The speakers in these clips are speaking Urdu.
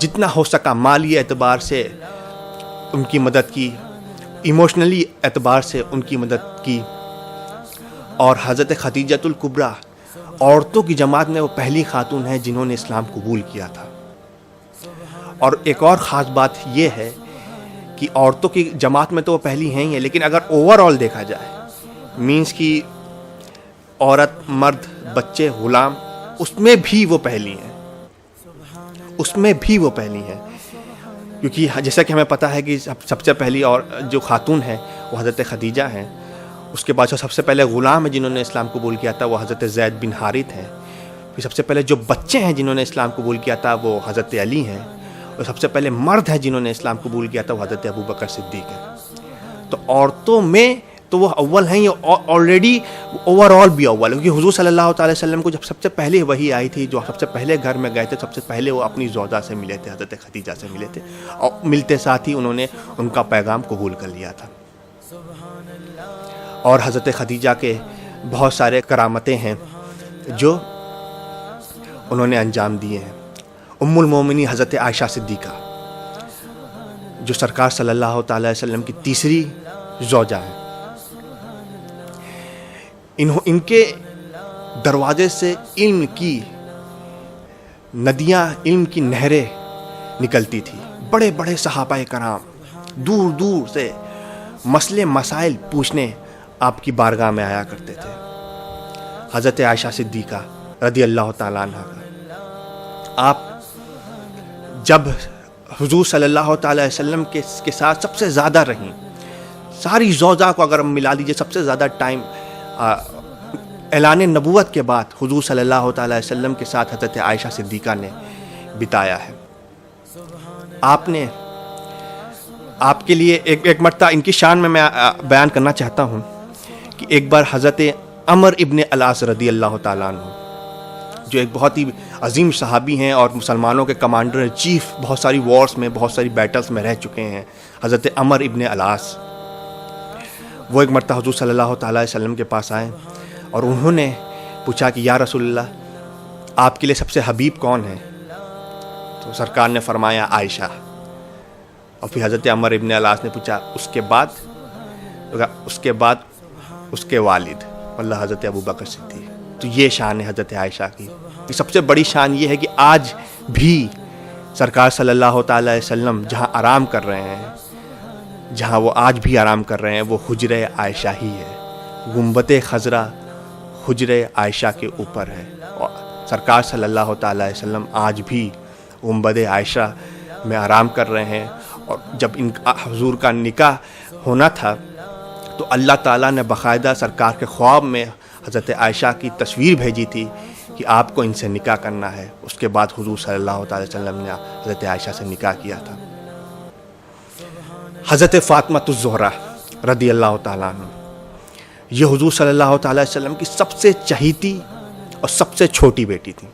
جتنا ہو سکا مالی اعتبار سے ان کی مدد کی، ایموشنلی اعتبار سے ان کی مدد کی. اور حضرت خدیجۃ الکبریٰ عورتوں کی جماعت میں وہ پہلی خاتون ہیں جنہوں نے اسلام قبول کیا تھا. اور ایک اور خاص بات یہ ہے کہ عورتوں کی جماعت میں تو وہ پہلی ہیں ہی ہیں، لیکن اگر اوور آل دیکھا جائے مینس کی عورت، مرد، بچے، غلام، اس میں بھی وہ پہلی ہیں، اس میں بھی وہ پہلی ہیں. کیونکہ جیسا کہ ہمیں پتہ ہے کہ سب سے پہلی اور جو خاتون ہیں وہ حضرت خدیجہ ہیں. اس کے بعد جو سب سے پہلے غلام ہیں جنہوں نے اسلام قبول کیا تھا وہ حضرت زید بن حارث ہیں. پھر سب سے پہلے جو بچے ہیں جنہوں نے اسلام قبول کیا تھا وہ حضرت علی ہیں. اور سب سے پہلے مرد ہیں جنہوں نے اسلام قبول کیا تھا وہ حضرت ابوبکر صدیق ہیں. تو عورتوں میں تو وہ اول ہیں، یہ آلریڈی اوور آل بھی اول ہے. کیونکہ حضور صلی اللہ تعالی وسلم کو جب سب سے پہلے وحی آئی تھی، جو سب سے پہلے گھر میں گئے تھے، سب سے پہلے وہ اپنی زوجہ سے ملے تھے، حضرت خدیجہ سے ملے تھے، اور ملتے ساتھ ہی انہوں نے ان کا پیغام قبول کر لیا تھا. اور حضرت خدیجہ کے بہت سارے کرامتیں ہیں جو انہوں نے انجام دیے ہیں. ام المومنین حضرت عائشہ صدیقہ جو سرکار صلی اللہ تعالی وسلم کی تیسری زوجہ ہیں، ان کے دروازے سے علم کی ندیاں، علم کی نہریں نکلتی تھی. بڑے بڑے صحابہ کرام دور دور سے مسئلے مسائل پوچھنے آپ کی بارگاہ میں آیا کرتے تھے. حضرت عائشہ صدیقہ رضی اللہ تعالیٰ عنہ کا، آپ جب حضور صلی اللہ تعالی وسلم کے ساتھ سب سے زیادہ رہیں، ساری زوجہ کو اگر ہم ملا لیجیے سب سے زیادہ ٹائم اعلان نبوت کے بعد حضور صلی اللہ تعالی وسلم کے ساتھ حضرت عائشہ صدیقہ نے بتایا ہے. آپ کے لیے ایک مرتبہ ان کی شان میں بیان کرنا چاہتا ہوں کہ ایک بار حضرت عمر ابن العاص رضی اللہ تعالیٰ عنہ، جو ایک بہت ہی عظیم صحابی ہیں اور مسلمانوں کے کمانڈر ان چیف، بہت ساری وارز میں، بہت ساری بیٹلز میں رہ چکے ہیں، حضرت عمر ابن العاص، وہ ایک مرتبہ حضور صلی اللہ تعالی وسلم کے پاس آئے اور انہوں نے پوچھا کہ یا رسول اللہ، آپ کے لیے سب سے حبیب کون ہے؟ تو سرکار نے فرمایا عائشہ. اور پھر حضرت عمر ابن العاص نے پوچھا اس کے بعد اس کے والد اللہ حضرت ابوبکر صدیق. تو یہ شان ہے حضرت عائشہ کی. سب سے بڑی شان یہ ہے کہ آج بھی سرکار صلی اللہ تعالی وسلم جہاں آرام کر رہے ہیں، جہاں وہ آج بھی آرام کر رہے ہیں، وہ حجرہ عائشہ ہی ہے. گنبد خضرا حجرہ عائشہ کے اوپر ہے. اور سرکار صلی اللہ تعالی وسلم آج بھی گنبد عائشہ میں آرام کر رہے ہیں. اور جب ان حضور کا نکاح ہونا تھا تو اللہ تعالیٰ نے باقاعدہ سرکار کے خواب میں حضرت عائشہ کی تصویر بھیجی تھی کہ آپ کو ان سے نکاح کرنا ہے. اس کے بعد حضور صلی اللہ تعالی وسلم نے حضرت عائشہ سے نکاح کیا تھا. حضرت فاطمہ الزہرا رضی اللہ تعالیٰ عنہ، یہ حضور صلی اللہ تعالی وسلم کی سب سے چہیتی اور سب سے چھوٹی بیٹی تھی.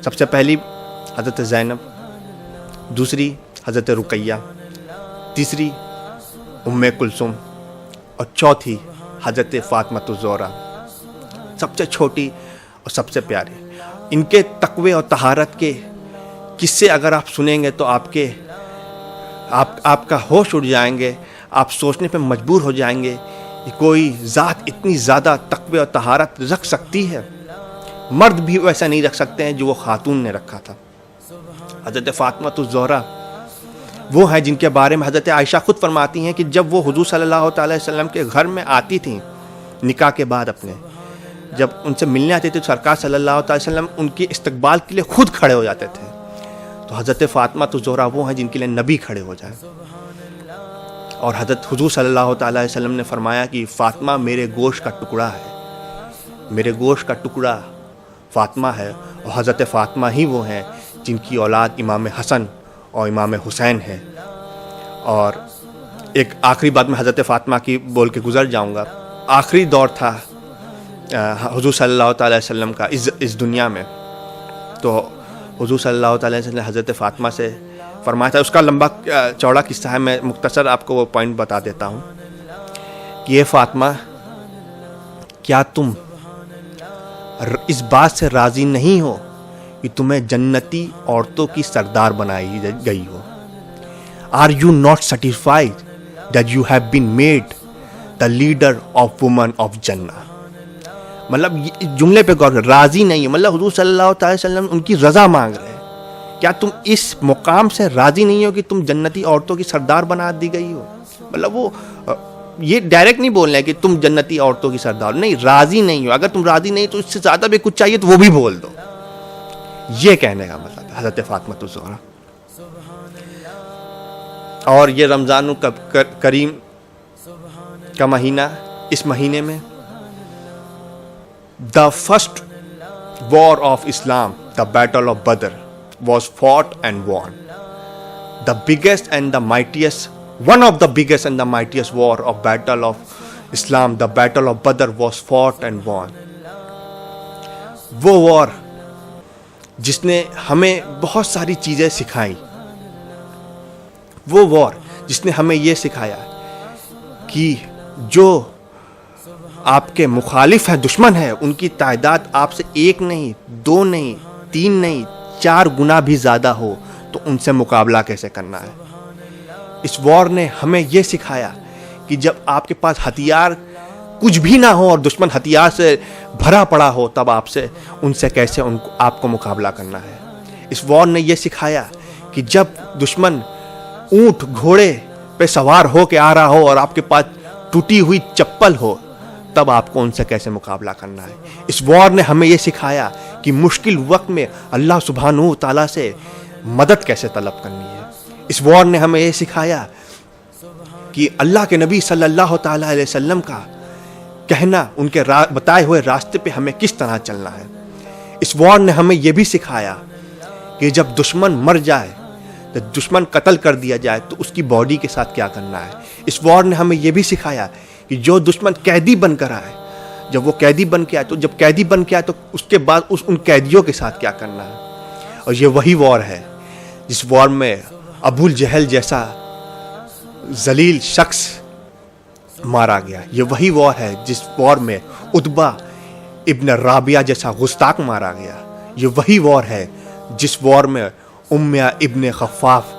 سب سے پہلی حضرت زینب، دوسری حضرت رقیہ، تیسری ام کلثوم اور چوتھی حضرت فاطمہ الزہرا، سب سے چھوٹی اور سب سے پیاری. ان کے تقوی اور طہارت کے قصے اگر آپ سنیں گے تو آپ کا ہوش اڑ جائیں گے. آپ سوچنے پہ مجبور ہو جائیں گے کہ کوئی ذات اتنی زیادہ تقوی اور طہارت رکھ سکتی ہے. مرد بھی ویسا نہیں رکھ سکتے ہیں جو وہ خاتون نے رکھا تھا. حضرت فاطمہ الزہرا وہ ہیں جن کے بارے میں حضرت عائشہ خود فرماتی ہیں کہ جب وہ حضور صلی اللہ تعالی وسلم کے گھر میں آتی تھیں نکاح کے بعد، اپنے جب ان سے ملنے آتے تھے تو سرکار صلی اللہ تعالی وسلم ان کے استقبال کے لیے خود کھڑے ہو جاتے تھے. تو حضرت فاطمہ الزہرا وہ ہیں جن کے لیے نبی کھڑے ہو جائیں. اور حضرت حضور صلی اللہ تعالی وسلم نے فرمایا کہ فاطمہ میرے گوشت کا ٹکڑا ہے، میرے گوشت کا ٹکڑا فاطمہ ہے. اور حضرت فاطمہ ہی وہ ہیں جن کی اولاد امام حسن اور امام حسین ہے. اور ایک آخری بات میں حضرت فاطمہ کی بول کے گزر جاؤں گا. آخری دور تھا حضور صلی اللہ تعالی وسلم کا اس دنیا میں، تو حضور صلی اللہ تعالی وسلم نے حضرت فاطمہ سے فرمایا تھا. اس کا لمبا چوڑا قصہ ہے، میں مختصر آپ کو وہ پوائنٹ بتا دیتا ہوں کہ یہ فاطمہ، کیا تم اس بات سے راضی نہیں ہو کہ تمہیں جنتی عورتوں کی سردار بنائی گئی ہو. Are you not satisfied that you have been made the leader of women of Jinnah. مطلب جملے پہ غور کر, راضی نہیں ہے, مطلب حضور صلی اللہ تعالی وسلم ان کی رضا مانگ رہے ہیں. کیا تم اس مقام سے راضی نہیں ہو کہ تم جنتی عورتوں کی سردار بنا دی گئی ہو؟ مطلب وہ یہ ڈائریکٹ نہیں بول رہے کہ تم جنتی عورتوں کی سردار, نہیں, راضی نہیں ہو. اگر تم راضی نہیں تو اس سے زیادہ بھی کچھ چاہیے تو وہ بھی بول دو. یہ کہنے کا مطلب ہے حضرت فاطمہ الزہرا. اور یہ رمضان کریم کا مہینہ, اس مہینے میں the first war of Islam, the Battle of Badr, was fought and won. The biggest and the mightiest, one of the biggest and the mightiest war of Battle of Islam, the Battle of Badr, was fought and won. وہ وار جس نے ہمیں بہت ساری چیزیں سکھائیں, وہ وار جس نے ہمیں یہ سکھایا کہ جو آپ کے مخالف ہیں, دشمن ہیں, ان کی تعداد آپ سے 1 نہیں, 2 نہیں, 3 نہیں, 4 گنا بھی زیادہ ہو تو ان سے مقابلہ کیسے کرنا ہے. اس وار نے ہمیں یہ سکھایا کہ جب آپ کے پاس ہتھیار کچھ بھی نہ ہو اور دشمن ہتھیار سے بھرا پڑا ہو, تب آپ سے ان سے کیسے آپ کو مقابلہ کرنا ہے. اس وار نے یہ سکھایا کہ جب دشمن اونٹ گھوڑے پہ سوار ہو کے آ رہا ہو اور آپ کے پاس ٹوٹی ہوئی چپل ہو, تب آپ کو ان سے کیسے مقابلہ کرنا ہے. اس وار نے ہمیں یہ سکھایا کہ مشکل وقت میں اللہ سبحانہ تعالیٰ سے مدد کیسے طلب کرنی ہے. اس وار نے ہمیں یہ سکھایا کہ اللہ کے نبی صلی اللہ تعالیٰ علیہ وسلم کا کہنا, ان کے بتائے ہوئے راستے پہ ہمیں کس طرح چلنا ہے. اس وار نے ہمیں یہ بھی سکھایا کہ جب دشمن مر جائے, جب دشمن قتل کر دیا جائے تو اس کی باڈی کے ساتھ کیا کرنا ہے. اس وار نے ہمیں یہ بھی سکھایا کہ جو دشمن قیدی بن کر آئے, جب وہ قیدی بن کے آئے تو جب قیدی بن کے آئے تو اس کے بعد ان قیدیوں کے ساتھ کیا کرنا ہے. اور یہ وہی وار ہے جس وار میں ابو الجہل جیسا ذلیل شخص مارا گیا. یہ وہی وار ہے جس وار میں عتبہ ابن رابعہ جیسا گستاخ مارا گیا. یہ وہی وار ہے جس وار میں امیہ ابن خفاف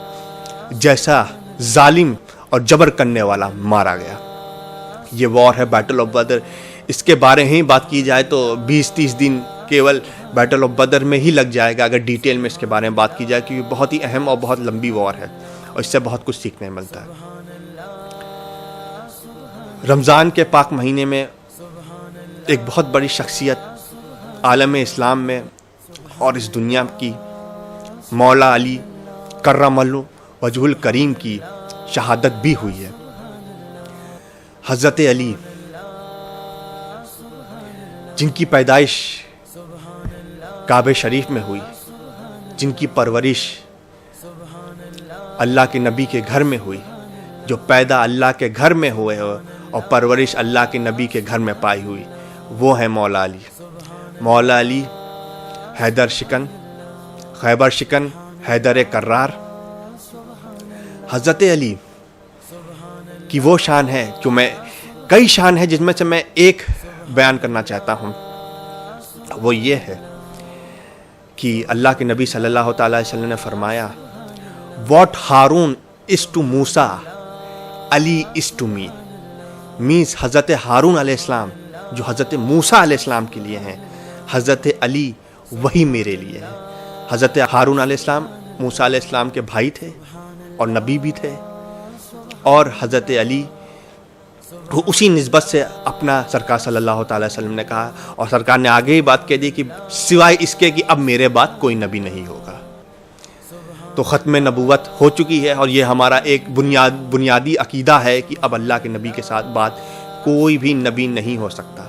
جیسا ظالم اور جبر کرنے والا مارا گیا. یہ وار ہے بیٹل آف بدر. اس کے بارے ہی بات کی جائے تو 20-30 دن کیول بیٹل آف بدر میں ہی لگ جائے گا اگر ڈیٹیل میں اس کے بارے میں بات کی جائے, کیونکہ بہت ہی اہم اور بہت لمبی وار ہے اور اس سے بہت کچھ سیکھنے ملتا ہے. رمضان کے پاک مہینے میں ایک بہت بڑی شخصیت عالم اسلام میں اور اس دنیا کی, مولا علی کرم اللہ وجہ الکریم کی شہادت بھی ہوئی ہے. حضرت علی جن کی پیدائش کعبہ شریف میں ہوئی, جن کی پرورش اللہ کے نبی کے گھر میں ہوئی, جو پیدا اللہ کے گھر میں ہوئے اور پرورش اللہ کے نبی کے گھر میں پائی ہوئی, وہ ہیں مولا علی. مولا علی حیدر شکن, خیبر شکن, حیدر کرار. حضرت علی کی وہ شان ہے جو میں, کئی شان ہے جس میں سے میں ایک بیان کرنا چاہتا ہوں. وہ یہ ہے کہ اللہ کے نبی صلی اللہ تعالی علیہ وسلم نے فرمایا, what Haroon is to Musa Ali is to me. Means حضرت ہارون علیہ السلام جو حضرت موسیٰ علیہ السلام کے لیے ہیں, حضرت علی وہی میرے لیے ہے. حضرت ہارون علیہ السلام موسیٰ علیہ السلام کے بھائی تھے اور نبی بھی تھے, اور حضرت علی اسی نسبت سے اپنا سرکار صلی اللہ تعالی وسلم نے کہا, اور سرکار نے آگے ہی بات کہہ دی کہ سوائے اس کے کہ اب میرے بعد کوئی نبی نہیں ہوگا. تو ختم نبوت ہو چکی ہے اور یہ ہمارا ایک بنیادی عقیدہ ہے کہ اب اللہ کے نبی کے ساتھ بات کوئی بھی نبی نہیں ہو سکتا.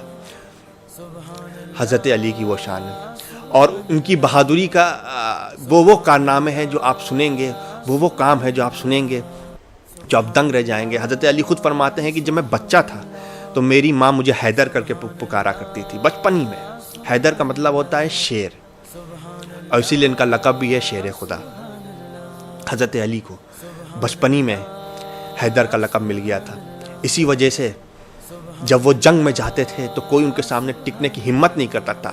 حضرت علی کی وہ شان ہے اور ان کی بہادری کا وہ کارنامے ہیں جو آپ سنیں گے, وہ کام ہے جو آپ سنیں گے جو آپ دنگ رہ جائیں گے. حضرت علی خود فرماتے ہیں کہ جب میں بچہ تھا تو میری ماں مجھے حیدر کر کے پکارا کرتی تھی بچپن ہی میں. حیدر کا مطلب ہوتا ہے شیر, اور اسی لیے ان کا لقب بھی ہے شیر خدا. حضرت علی کو بچپنی میں حیدر کا لقب مل گیا تھا. اسی وجہ سے جب وہ جنگ میں جاتے تھے تو کوئی ان کے سامنے ٹکنے کی ہمت نہیں کرتا تھا.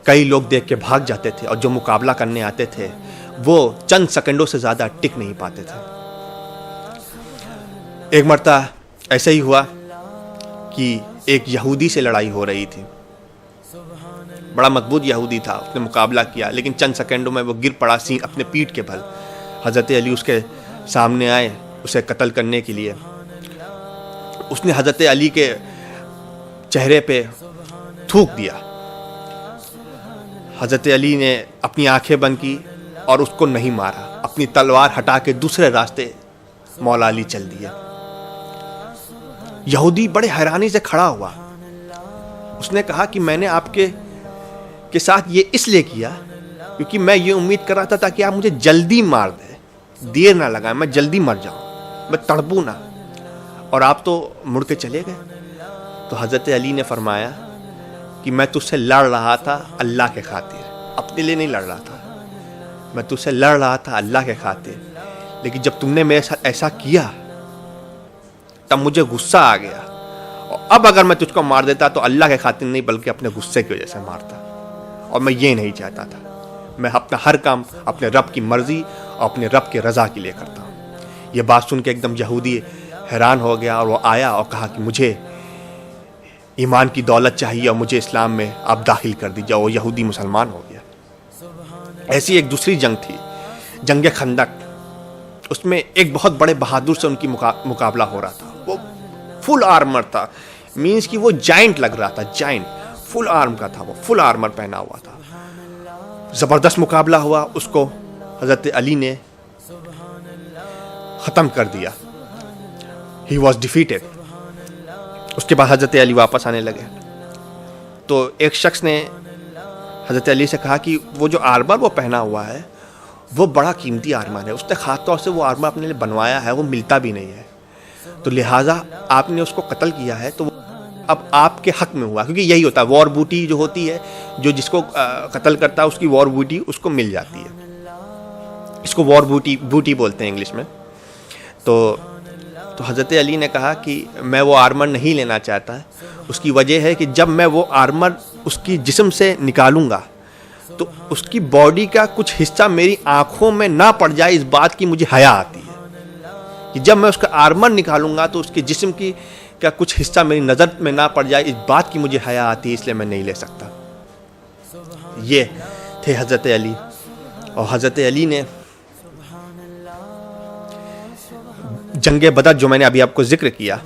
کئی لوگ دیکھ کے بھاگ جاتے تھے اور جو مقابلہ کرنے آتے تھے وہ چند سیکنڈوں سے زیادہ ٹک نہیں پاتے تھے۔ ایک مرتبہ ایسا ہی ہوا کہ ایک یہودی سے لڑائی ہو رہی تھی، بڑا مضبوط یہودی تھا، اس نے مقابلہ کیا لیکن چند سیکنڈوں میں وہ گر پڑا اپنے پیٹھ کے بل۔ حضرت علی اس کے سامنے آئے اسے قتل کرنے کے لیے۔ اس نے حضرت علی کے چہرے پہ تھوک دیا۔ حضرت علی نے اپنی آنکھیں بند کی اور اس کو نہیں مارا، اپنی تلوار ہٹا کے دوسرے راستے مولا علی چل دیے۔ یہودی بڑے حیرانی سے کھڑا ہوا۔ اس نے کہا کہ میں نے آپ کے ساتھ یہ اس لیے کیا کیونکہ میں یہ امید کر رہا تھا کہ آپ مجھے جلدی مار دیں، دیر نہ لگائیں، میں جلدی مر جاؤں، میں تڑپوں نہ، اور آپ تو مڑ کے چلے گئے۔ تو حضرت علی نے فرمایا کہ میں تجھ سے لڑ رہا تھا اللہ کے خاطر، اپنے لیے نہیں لڑ رہا تھا، میں تجھ سے لڑ رہا تھا اللہ کے خاطر، لیکن جب تم نے میرے ساتھ ایسا کیا تب مجھے غصہ آ گیا، اور اب اگر میں تجھ کو مار دیتا تو اللہ کے خاطر نہیں بلکہ اپنے غصے کی وجہ سے مارتا، اور میں یہ نہیں چاہتا تھا۔ میں اپنا ہر کام اپنے رب کی مرضی اور اپنے رب کی رضا کے لیے کرتا ہوں۔ یہ بات سن کے ایک دم یہودی حیران ہو گیا اور وہ آیا اور کہا کہ مجھے ایمان کی دولت چاہیے اور مجھے اسلام میں آپ داخل کر دیجیے، وہ یہودی مسلمان ہو گیا۔ ایسی ایک دوسری جنگ تھی، جنگ خندق۔ اس میں ایک بہت بڑے بہادر سے ان کی مقابلہ ہو رہا تھا۔ وہ فل آرمر تھا، مینس کہ وہ جائنٹ لگ رہا تھا، جائنٹ، فل آرم کا تھا، وہ فل آرمر پہنا ہوا تھا۔ زبردست مقابلہ ہوا، اس کو حضرت علی نے ختم کر دیا۔ He was defeated. اس کے بعد حضرت علی واپس آنے لگے تو ایک شخص نے حضرت علی سے کہا کہ وہ جو آرمر وہ پہنا ہوا ہے وہ بڑا قیمتی آرمر ہے، اس نے خاص طور سے وہ آرمر اپنے لیے بنوایا ہے، وہ ملتا بھی نہیں ہے، تو لہٰذا آپ نے اس کو قتل کیا ہے تو وہ اب آپ کے حق میں ہوا، کیونکہ یہی ہوتا ہے، وار بوٹی جو ہوتی ہے، جو جس کو قتل کرتا ہے اس کی وار بوٹی اس کو مل جاتی ہے، اس کو وار بوٹی بولتے ہیں انگلش میں۔ تو حضرت علی نے کہا کہ میں وہ آرمر نہیں لینا چاہتا، اس کی وجہ ہے کہ جب میں وہ آرمر اس کی جسم سے نکالوں گا تو اس کی باڈی کا کچھ حصہ میری آنکھوں میں نہ پڑ جائے، اس بات کی مجھے حیا آتی ہے کہ جب میں اس کا آرمر نکالوں گا تو اس کے جسم کی کا کچھ حصہ میری نظر میں نہ پڑ جائے، اس بات کی مجھے حیا آتی ہے، اس لیے میں نہیں لے سکتا۔ یہ تھے حضرت علی۔ اور حضرت علی نے جنگ بدر جو میں نے ابھی آپ کو ذکر کیا،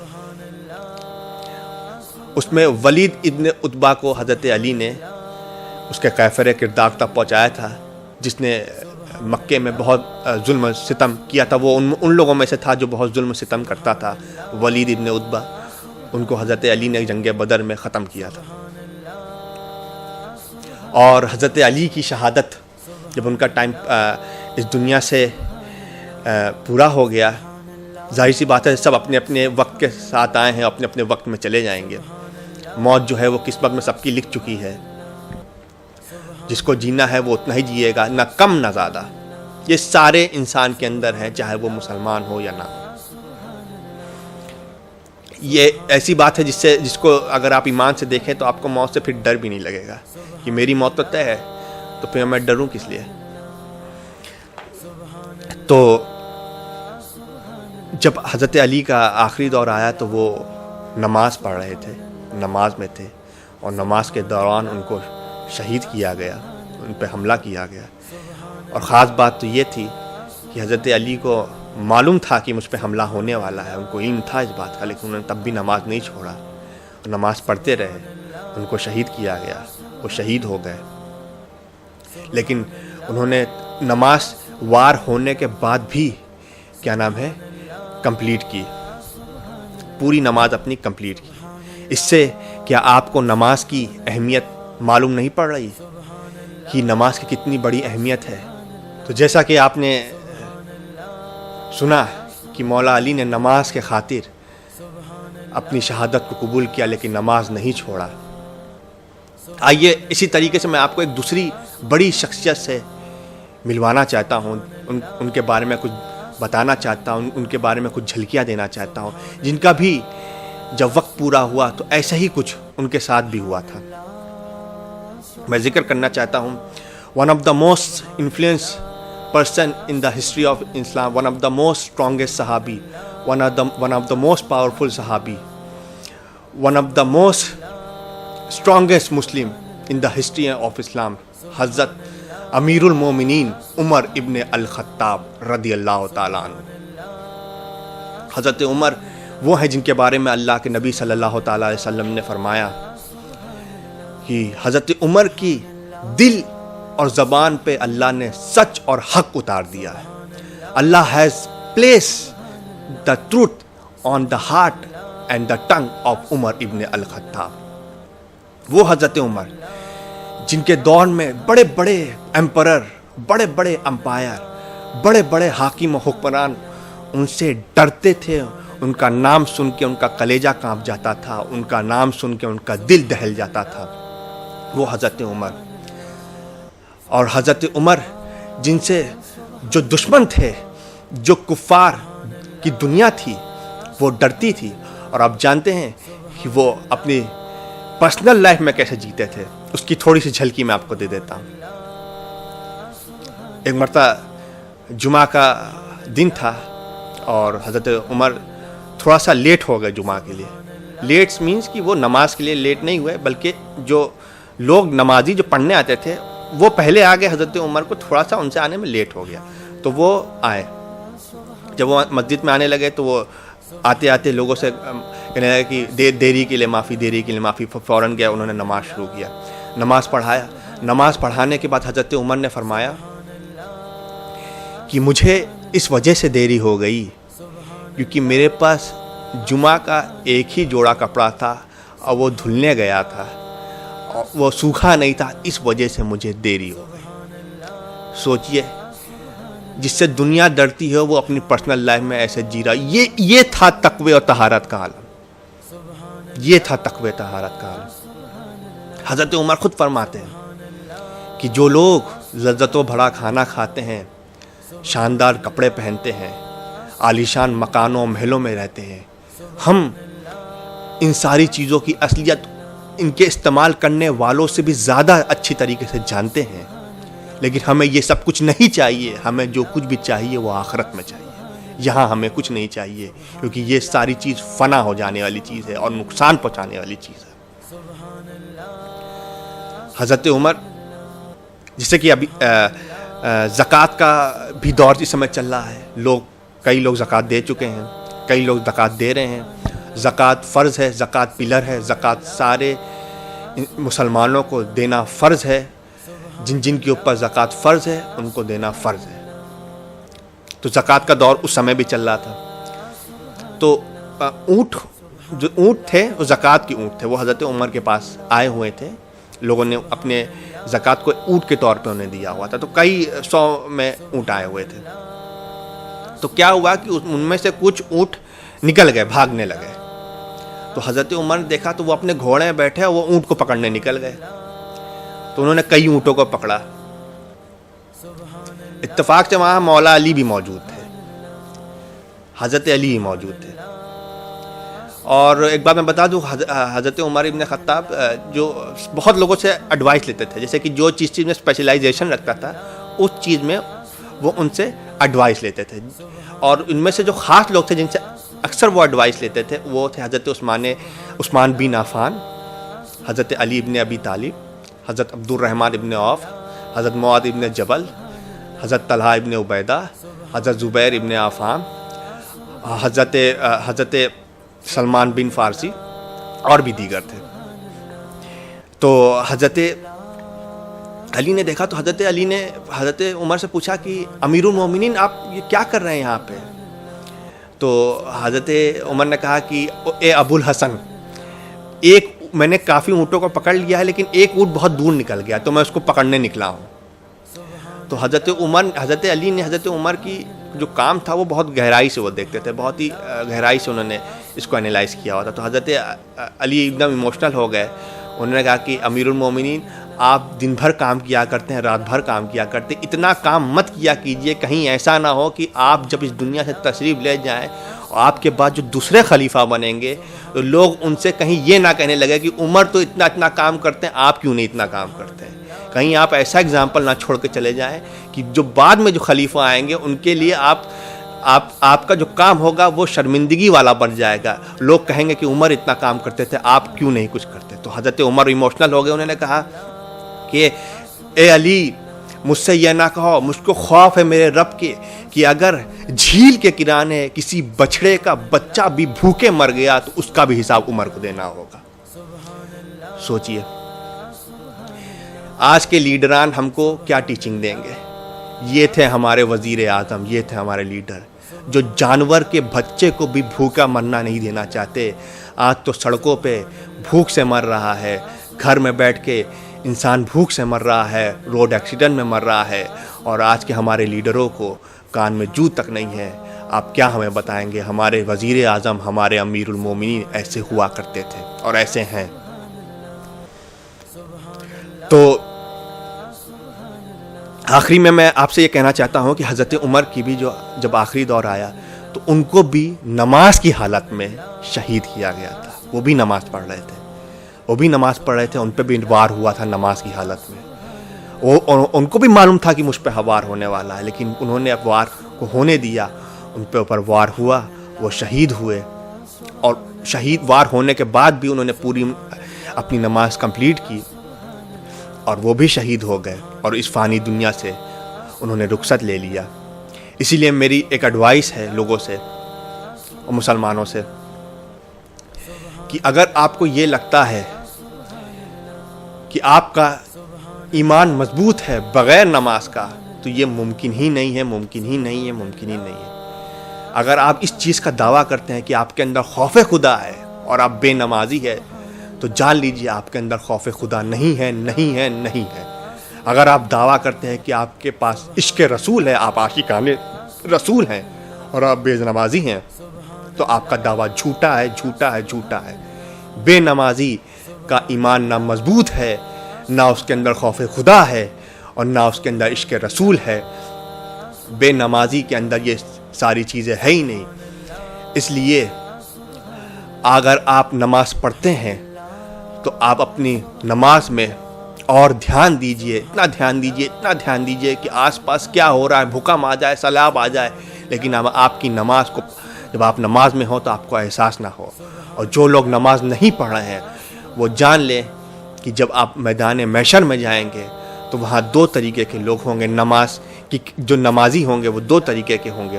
اس میں ولید ابن عتبہ کو حضرت علی نے اس کے کیفر کردار تک پہنچایا تھا، جس نے مکے میں بہت ظلم و ستم کیا تھا، وہ ان لوگوں میں سے تھا جو بہت ظلم و ستم کرتا تھا، ولید ابن عتبہ، ان کو حضرت علی نے جنگ بدر میں ختم کیا تھا۔ اور حضرت علی کی شہادت جب ان کا ٹائم اس دنیا سے پورا ہو گیا، ظاہر سی بات ہے سب اپنے اپنے وقت کے ساتھ آئے ہیں، اپنے اپنے وقت میں چلے جائیں گے، موت جو ہے وہ قسمت میں سب کی لکھ چکی ہے، جس کو جینا ہے وہ اتنا ہی جیے گا، نہ کم نہ زیادہ، یہ سارے انسان کے اندر ہے، چاہے وہ مسلمان ہو یا نہ ہو۔ یہ ایسی بات ہے جس کو اگر آپ ایمان سے دیکھیں تو آپ کو موت سے پھر ڈر بھی نہیں لگے گا کہ میری موت تو طے ہے، تو پھر میں ڈروں کس لیے۔ تو جب حضرت علی کا آخری دور آیا تو وہ نماز پڑھ رہے تھے، نماز میں تھے، اور نماز کے دوران ان کو شہید کیا گیا، ان پہ حملہ کیا گیا۔ اور خاص بات تو یہ تھی کہ حضرت علی کو معلوم تھا کہ مجھ پہ حملہ ہونے والا ہے، ان کو علم تھا اس بات کا، لیکن انہوں نے تب بھی نماز نہیں چھوڑا، نماز پڑھتے رہے، ان کو شہید کیا گیا، وہ شہید ہو گئے۔ لیکن انہوں نے نماز وار ہونے کے بعد بھی کیا نام ہے کمپلیٹ کی، پوری نماز اپنی کمپلیٹ کی۔ اس سے کیا آپ کو نماز کی اہمیت معلوم نہیں پڑ رہی کہ نماز کی کتنی بڑی اہمیت ہے؟ تو جیسا کہ آپ نے سنا کہ مولا علی نے نماز کے خاطر اپنی شہادت کو قبول کیا لیکن نماز نہیں چھوڑا۔ آئیے اسی طریقے سے میں آپ کو ایک دوسری بڑی شخصیت سے ملوانا چاہتا ہوں، ان کے بارے میں کچھ بتانا چاہتا ہوں، ان کے بارے میں کچھ جھلکیاں دینا چاہتا ہوں، جن کا بھی جب وقت پورا ہوا تو ایسا ہی کچھ ان کے ساتھ بھی ہوا تھا۔ میں ذکر کرنا چاہتا ہوں one of the most influence person in the history of Islam, one of the most strongest صحابی, one of the most powerful صحابی, one of the most strongest Muslim in the history of Islam, حضرت امیر المومنین عمر ابن الخطاب رضی اللہ تعالیٰ عنہ. حضرت عمر وہ ہیں جن کے بارے میں اللہ کے نبی صلی اللہ تعالیٰ علیہ وسلم نے فرمایا کہ حضرت عمر کی دل اور زبان پہ اللہ نے سچ اور حق اتار دیا ہے. Allah has placed the truth on the heart and the tongue of Umar ibn al-Khattab. وہ حضرت عمر جن کے دور میں بڑے بڑے ایمپرر, بڑے بڑے امپائر, بڑے بڑے حاکم و حکمران ان سے ڈرتے تھے. ان کا نام سن کے ان کا کلیجہ کانپ جاتا تھا, ان کا نام سن کے ان کا دل دہل جاتا تھا. وہ حضرت عمر. اور حضرت عمر جن سے جو دشمن تھے, جو کفار کی دنیا تھی, وہ ڈرتی تھی. اور آپ جانتے ہیں کہ وہ اپنی پرسنل لائف میں کیسے جیتے تھے, اس کی تھوڑی سی جھلکی میں آپ کو دے دیتا ہوں. ایک مرتبہ جمعہ کا دن تھا اور حضرت عمر تھوڑا سا لیٹ ہو گئے جمعہ کے لیے. لیٹس مینس کہ وہ نماز کے لیے لیٹ نہیں ہوئے, بلکہ جو لوگ نمازی جو پڑھنے آتے تھے وہ پہلے آ گئے. حضرت عمر کو تھوڑا سا ان سے آنے میں لیٹ ہو گیا, تو وہ آئے. جب وہ مسجد میں آنے لگے تو وہ آتے آتے لوگوں سے کہنے لگے کہ دیری کے لیے معافی, دیری کے لیے معافی. فوراً گیا, انہوں نے نماز شروع کیا, نماز پڑھایا. نماز پڑھانے کے بعد حضرت عمر نے فرمایا کہ مجھے اس وجہ سے دیری ہو گئی کیونکہ میرے پاس جمعہ کا ایک ہی جوڑا کپڑا تھا اور وہ دھلنے گیا تھا, وہ سوکھا نہیں تھا, اس وجہ سے مجھے دیری ہو گئی. سوچئے, جس سے دنیا ڈرتی ہے وہ اپنی پرسنل لائف میں ایسے جی رہا. یہ تھا تقوی اور طہارت کا عالم, یہ تھا تقوی طہارت کا عالم. حضرت عمر خود فرماتے ہیں کہ جو لوگ لذت و بھرا کھانا کھاتے ہیں, شاندار کپڑے پہنتے ہیں, عالیشان مکانوں محلوں میں رہتے ہیں, ہم ان ساری چیزوں کی اصلیت ان کے استعمال کرنے والوں سے بھی زیادہ اچھی طریقے سے جانتے ہیں, لیکن ہمیں یہ سب کچھ نہیں چاہیے. ہمیں جو کچھ بھی چاہیے وہ آخرت میں چاہیے. یہاں ہمیں کچھ نہیں چاہیے کیونکہ یہ ساری چیز فنا ہو جانے والی چیز ہے اور نقصان پہنچانے والی چیز ہے. حضرت عمر, جیسے کہ ابھی زکوٰۃ کا بھی دور اس سمے چل رہا ہے, کئی لوگ زکوٰۃ دے چکے ہیں, کئی لوگ زکوٰۃ دے رہے ہیں. زکوٰۃ فرض ہے, زکوٰۃ پلر ہے, زکوٰۃ سارے مسلمانوں کو دینا فرض ہے. جن کے اوپر زکوٰۃ فرض ہے ان کو دینا فرض ہے. تو زکوٰۃ کا دور اس سمے بھی چل رہا تھا. تو جو اونٹ تھے وہ زکوٰۃ کے اونٹ تھے, وہ حضرت عمر کے پاس آئے ہوئے تھے. لوگوں نے اپنے زکوٰۃ کو اونٹ کے طور پہ انہیں دیا ہوا تھا. تو کئی 100 میں اونٹ آئے ہوئے تھے. تو کیا ہوا کہ ان میں سے کچھ اونٹ نکل گئے, بھاگنے لگے. تو حضرت عمر نے دیکھا تو وہ اپنے گھوڑے میں بیٹھے, وہ اونٹ کو پکڑنے نکل گئے. تو انہوں نے کئی اونٹوں کو پکڑا. اتفاق سے وہاں مولا علی بھی موجود تھے, حضرت علی بھی موجود تھے. اور ایک بات میں بتا دوں, حضرت عمر ابن خطاب جو بہت لوگوں سے ایڈوائس لیتے تھے, جیسے کہ جو چیز میں اسپیشلائزیشن رکھتا تھا اس چیز میں وہ ان سے ایڈوائس لیتے تھے. اور ان میں سے جو خاص لوگ تھے جن سے اکثر وہ ایڈوائس لیتے تھے وہ تھے حضرت عثمان بن عفان, حضرت علی ابن ابی طالب, حضرت عبد الرحمن ابن عوف, حضرت معاذ ابن جبل, حضرت طلحہ ابن عبیدہ, حضرت زبیر ابن عوام, حضرت سلمان بن فارسی اور بھی دیگر تھے. تو حضرت علی نے دیکھا تو حضرت علی نے حضرت عمر سے پوچھا کہ امیر المومنین آپ یہ کیا کر رہے ہیں یہاں پہ؟ تو حضرت عمر نے کہا کہ اے ابو الحسن, میں نے کافی اونٹوں کو پکڑ لیا ہے لیکن ایک اونٹ بہت دور نکل گیا تو میں اس کو پکڑنے نکلا ہوں. تو حضرت علی نے حضرت عمر کی جو کام تھا وہ بہت گہرائی سے وہ دیکھتے تھے, بہت ہی گہرائی سے انہوں نے اس کو انالائز کیا ہوا تھا. تو حضرت علی ایک دم ایموشنل ہو گئے. انہوں نے کہا کہ امیر المومنین آپ دن بھر کام کیا کرتے ہیں, رات بھر کام کیا کرتے ہیں, اتنا کام مت کیا کیجئے, کہیں ایسا نہ ہو کہ آپ جب اس دنیا سے تشریف لے جائیں آپ کے بعد جو دوسرے خلیفہ بنیں گے تو لوگ ان سے کہیں یہ نہ کہنے لگے کہ عمر تو اتنا کام کرتے ہیں، آپ کیوں نہیں اتنا کام کرتے ہیں. کہیں آپ ایسا اگزامپل نہ چھوڑ کے چلے جائیں کہ جو بعد میں جو خلیفہ آئیں گے ان کے لیے آپ کا جو کام ہوگا وہ شرمندگی والا بن جائے گا. لوگ کہیں گے کہ عمر اتنا کام کرتے تھے، آپ کیوں نہیں کچھ کرتے. تو حضرت عمر ایموشنل ہو گئے، انہوں نے کہا کہ اے علی، مجھ سے یہ نہ کہو، مجھ کو خوف ہے میرے رب کے کہ اگر جھیل کے کنارے کسی بچڑے کا بچہ بھی بھوکے مر گیا تو اس کا بھی حساب عمر کو دینا ہوگا. سوچئے آج کے لیڈران ہم کو کیا ٹیچنگ دیں گے. یہ تھے ہمارے وزیر اعظم، یہ تھے ہمارے لیڈر جو جانور کے بچے کو بھی بھوکا مرنا نہیں دینا چاہتے. آج تو سڑکوں پہ بھوک سے مر رہا ہے، گھر میں بیٹھ کے انسان بھوک سے مر رہا ہے، روڈ ایکسیڈنٹ میں مر رہا ہے، اور آج کے ہمارے لیڈروں کو کان میں جو تک نہیں ہے. آپ کیا ہمیں بتائیں گے ہمارے وزیر اعظم، ہمارے امیر المومنین ایسے ہوا کرتے تھے اور ایسے ہیں. تو آخری میں آپ سے یہ کہنا چاہتا ہوں کہ حضرت عمر کی بھی جب آخری دور آیا تو ان کو بھی نماز کی حالت میں شہید کیا گیا تھا. وہ بھی نماز پڑھ رہے تھے، ان پہ بھی وار ہوا تھا نماز کی حالت میں. ان کو بھی معلوم تھا کہ مجھ پہ وار ہونے والا ہے، لیکن انہوں نے اب وار کو ہونے دیا. ان پہ اوپر وار ہوا، وہ شہید ہوئے، اور شہید وار ہونے کے بعد بھی انہوں نے پوری اپنی نماز کمپلیٹ کی اور وہ بھی شہید ہو گئے اور اس فانی دنیا سے انہوں نے رخصت لے لیا. اسی لیے میری ایک ایڈوائس ہے لوگوں سے اور مسلمانوں سے کہ اگر آپ کو یہ لگتا ہے کہ آپ کا ایمان مضبوط ہے بغیر نماز کا، تو یہ ممکن ہی نہیں ہے. اگر آپ اس چیز کا دعویٰ کرتے ہیں کہ آپ کے اندر خوف خدا ہے اور آپ بے نمازی ہے، تو جان لیجئے آپ کے اندر خوف خدا نہیں ہے. اگر آپ دعویٰ کرتے ہیں کہ آپ کے پاس عشق رسول ہے، آپ عاشقان رسول ہیں اور آپ بے نمازی ہیں، تو آپ کا دعویٰ جھوٹا ہے. بے نمازی کا ایمان نہ مضبوط ہے، نہ اس کے اندر خوف خدا ہے اور نہ اس کے اندر عشق رسول ہے. بے نمازی کے اندر یہ ساری چیزیں ہے ہی نہیں. اس لیے اگر آپ نماز پڑھتے ہیں تو آپ اپنی نماز میں اور اتنا دھیان دیجئے کہ آس پاس کیا ہو رہا ہے، بھوکم آ جائے، سیلاب آ جائے، لیکن آپ کی نماز کو، جب آپ نماز میں ہو تو آپ کو احساس نہ ہو. اور جو لوگ نماز نہیں پڑھ رہے ہیں وہ جان لیں کہ جب آپ میدان محشر میں جائیں گے تو وہاں دو طریقے کے لوگ ہوں گے. نماز کی جو نمازی ہوں گے وہ دو طریقے کے ہوں گے.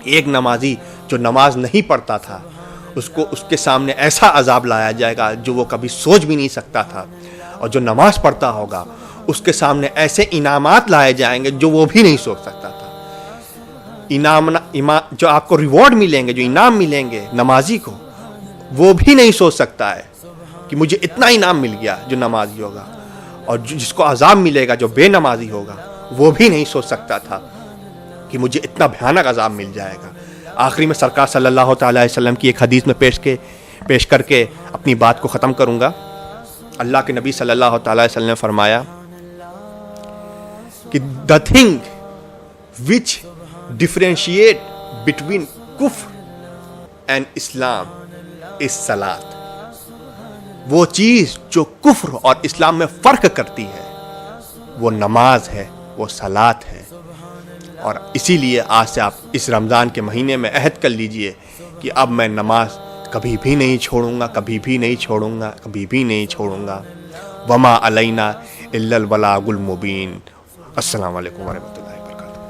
ایک نمازی جو نماز نہیں پڑھتا تھا، اس کے سامنے ایسا عذاب لایا جائے گا جو وہ کبھی سوچ بھی نہیں سکتا تھا. اور جو نماز پڑھتا ہوگا اس کے سامنے ایسے انعامات لائے جائیں گے جو وہ بھی نہیں سوچ سکتا تھا. جو آپ کو ریوارڈ ملیں گے، جو انعام ملیں گے نمازی کو، وہ بھی نہیں سوچ سکتا ہے کہ مجھے اتنا انعام مل گیا جو نمازی ہوگا. اور جس کو عذاب ملے گا جو بے نمازی ہوگا، وہ بھی نہیں سوچ سکتا تھا کہ مجھے اتنا بھیانک عذاب مل جائے گا. آخری میں سرکار صلی اللہ تعالی علیہ وسلم کی ایک حدیث میں پیش کر کے اپنی بات کو ختم کروں گا. اللہ کے نبی صلی اللہ تعالی علیہ وسلم نے فرمایا کہ the thing which differentiate between کفر and اسلام is صلاۃ. وہ چیز جو کفر اور اسلام میں فرق کرتی ہے وہ نماز ہے، وہ صلاۃ ہے. اور اسی لیے آج سے آپ اس رمضان کے مہینے میں عہد کر لیجئے کہ اب میں نماز کبھی بھی نہیں چھوڑوں گا. وما علینا الا البلاغ المبین. السلام علیکم ورحمۃ اللہ وبرکاتہ.